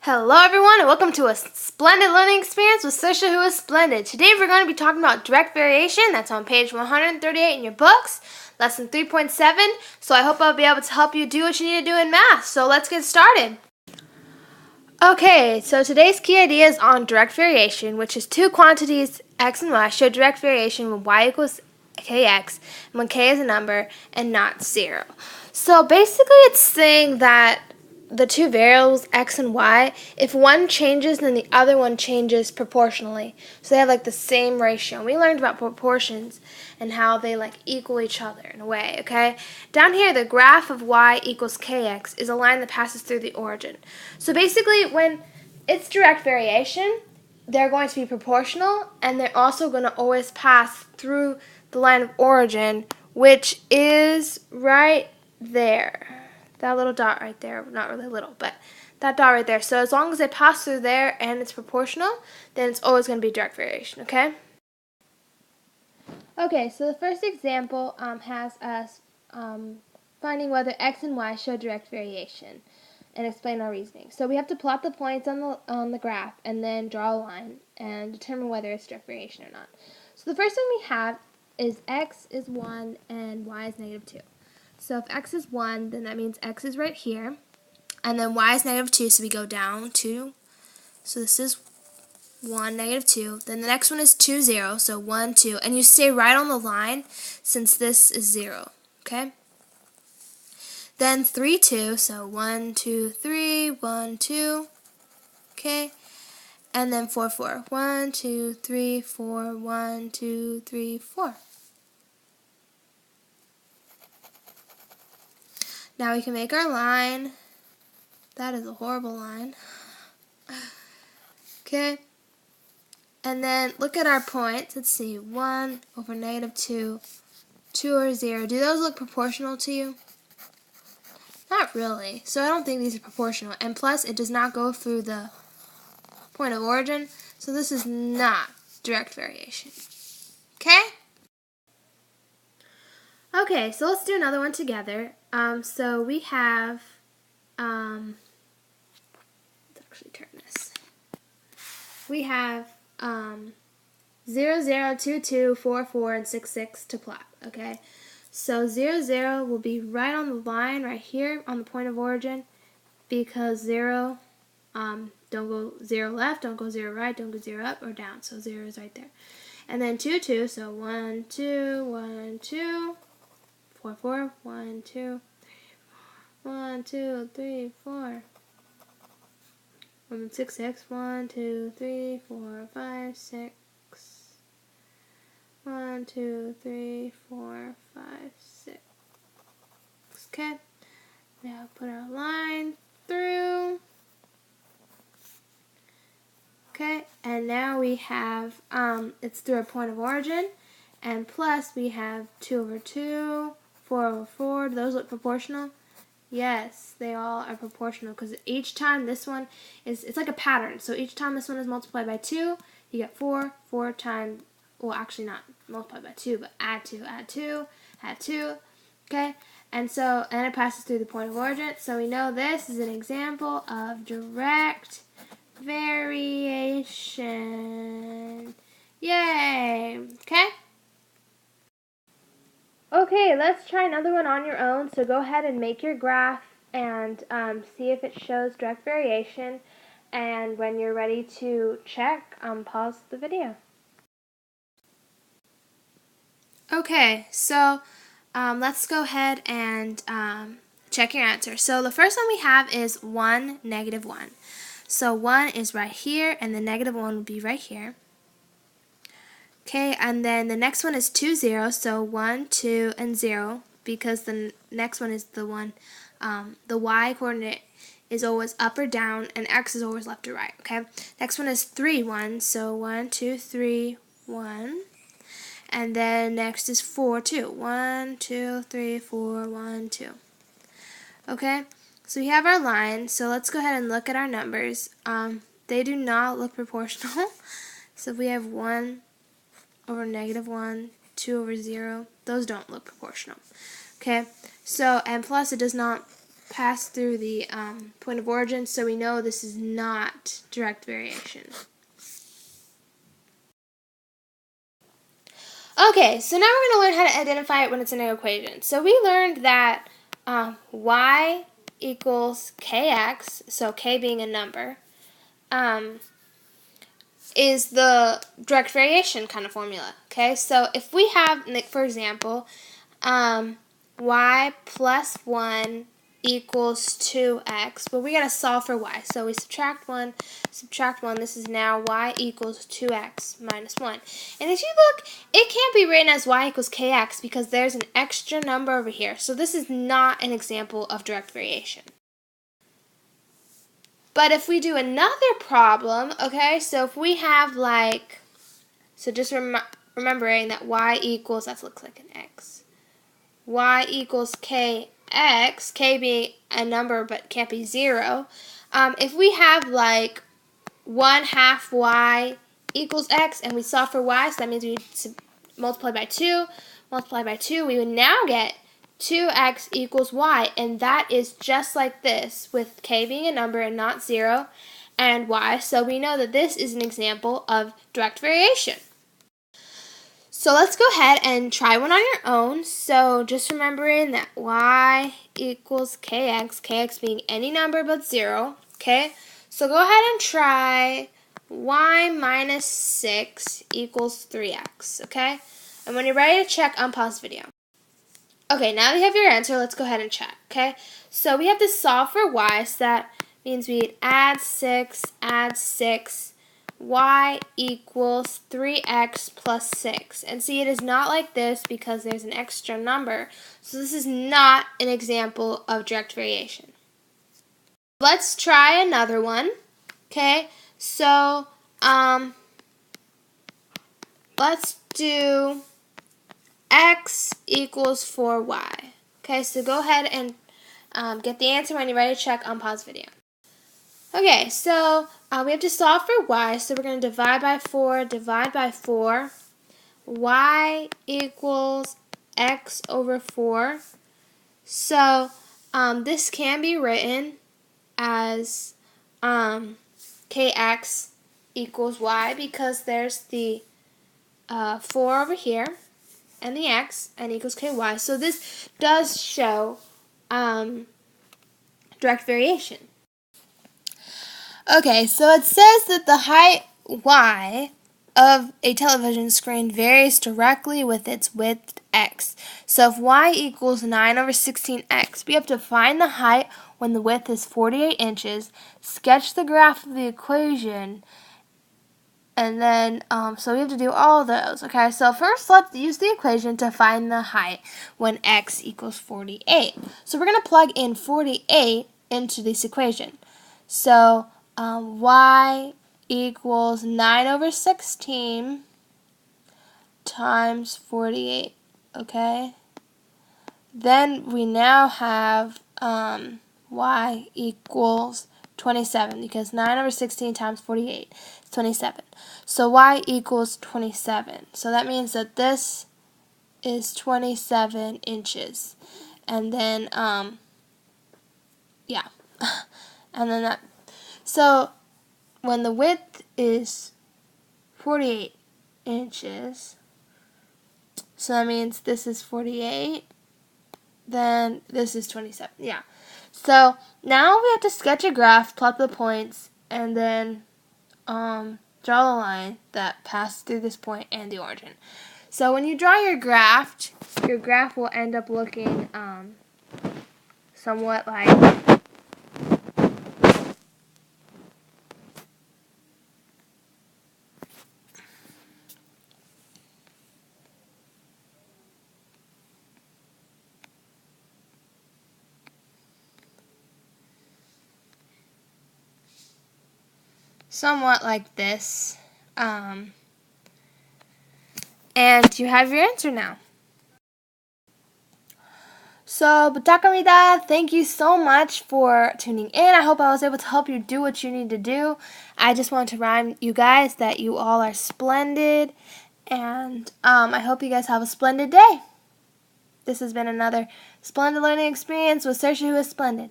Hello everyone and welcome to a splendid learning experience with Sisha who is splendid. Today we're going to be talking about direct variation. That's on page 138 in your books, lesson 3.7. So I hope I'll be able to help you do what you need to do in math. So let's get started. Okay, so today's key idea is on direct variation, which is two quantities x and y show direct variation when y equals kx and when k is a number and not 0. So basically it's saying that the two variables x and y, if one changes then the other one changes proportionally. So they have like the same ratio. We learned about proportions and how they like equal each other in a way, okay? Down here the graph of y equals kx is a line that passes through the origin. So basically when it's direct variation, they're going to be proportional and they're also going to always pass through the line of origin, which is right there. That little dot right there, not really little, but that dot right there. So as long as they pass through there and it's proportional, then it's always going to be direct variation, okay? Okay, so the first example has us finding whether x and y show direct variation and explain our reasoning. So we have to plot the points on the graph and then draw a line and determine whether it's direct variation or not. So the first one we have is x is 1 and y is negative 2. So if x is 1, then that means x is right here. And then y is negative 2, so we go down 2. So this is 1, negative 2. Then the next one is 2, 0. So 1, 2. And you stay right on the line since this is 0. Okay? Then 3, 2. So 1, 2, 3, 1, 2. Okay? And then 4, 4. 1, 2, 3, 4, 1, 2, 3, 4. Now we can make our line. That is a horrible line. Okay? And then look at our points. Let's see. 1 over negative 2. 2 or 0. Do those look proportional to you? Not really. So I don't think these are proportional. And plus, it does not go through the point of origin. So this is not direct variation. Okay? Okay, so let's do another one together. So we have, let's actually turn this. We have 0, 0, 2, 2, 4, 4, and 6, 6 to plot, okay? So 0, 0 will be right on the line right here on the point of origin because 0, don't go 0 left, don't go 0 right, don't go 0 up or down. So 0 is right there. And then 2, 2, so 1, 2, 1, 2, 4, 4, 1, 2, 1, 2, 3, 4. 6, 6, 1, 2, 3, 4, 5, 6. 1, 2, 3, 4, 5, 6. Okay. Now put our line through. Okay. And now we have, it's through a point of origin. And plus we have 2 over 2, 4 over 4. Do those look proportional? Yes, they all are proportional because each time this one is, it's like a pattern. So each time this one is multiplied by 2, you get 4. 4 times, well actually not multiplied by 2, but add 2, add 2, add 2. Okay, and so, and it passes through the point of origin. So we know this is an example of direct variation. Yay! Okay? Okay, let's try another one on your own. So go ahead and make your graph and see if it shows direct variation. And when you're ready to check, pause the video. Okay, so let's go ahead and check your answer. So the first one we have is 1, negative 1. So 1 is right here, and the negative 1 will be right here. Okay, and then the next one is 2, 0, so 1, 2, and 0, because the next one is the one, the y coordinate is always up or down, and x is always left or right, okay? Next one is 3, 1, so 1, 2, 3, 1. And then next is 4, 2. 1, 2, 3, 4, 1, 2. Okay, so we have our line, so let's go ahead and look at our numbers. They do not look proportional, so if we have 1 over negative 1, 2 over 0, those don't look proportional. Okay, so, and plus it does not pass through the point of origin, so we know this is not direct variation. Okay, so now we're going to learn how to identify it when it's in an equation. So we learned that y equals kx, so k being a number, is the direct variation kind of formula. Okay, so if we have, for example, y plus 1 equals 2x, but we got to solve for y. So we subtract 1, this is now y equals 2x minus 1. And if you look, it can't be written as y equals kx because there's an extra number over here. So this is not an example of direct variation. But if we do another problem, okay, so if we have so just remembering that y equals, that looks like an x. Y equals kx, k being a number but can't be 0. If we have 1/2 y equals x and we solve for y, so that means we multiply by 2, we would now get 2x equals y, and that is just like this, with k being a number and not 0, and y, so we know that this is an example of direct variation. So let's go ahead and try one on your own. So just remembering that y equals kx being any number but 0, okay? So go ahead and try y minus 6 equals 3x, okay? And when you're ready to check, unpause the video. Okay, now that you have your answer, let's go ahead and check, okay? So we have to solve for y, so that means we'd add 6, y equals 3x plus 6. And see, it is not like this because there's an extra number. So this is not an example of direct variation. Let's try another one, okay? So, let's do x equals 4y. Okay, so go ahead and get the answer. When you're ready to check, unpause video. Okay, so we have to solve for y, so we're going to divide by 4, y equals x over 4. So this can be written as kx equals y because there's the 4 over here and the x and equals ky. So this does show direct variation. Okay, so it says that the height y of a television screen varies directly with its width x. So if y equals 9/16x, we have to find the height when the width is 48 inches, sketch the graph of the equation, and then, so we have to do all of those. Okay, so first let's use the equation to find the height when x equals 48. So we're going to plug in 48 into this equation. So y equals 9/16 times 48, okay? Then we now have y equals 27 because 9/16 times 48 is 27. So y equals 27. So that means that this is 27 inches. And then, yeah. And then that, so when the width is 48 inches, so that means this is 48, then this is 27, yeah. So now we have to sketch a graph, plot the points, and then draw the line that passes through this point and the origin. So when you draw your graph will end up looking somewhat like this. And you have your answer now. So, butakkamida, thank you so much for tuning in. I hope I was able to help you do what you need to do. I just want to remind you guys that you all are splendid, and I hope you guys have a splendid day. This has been another splendid learning experience with Saoirse, who is splendid.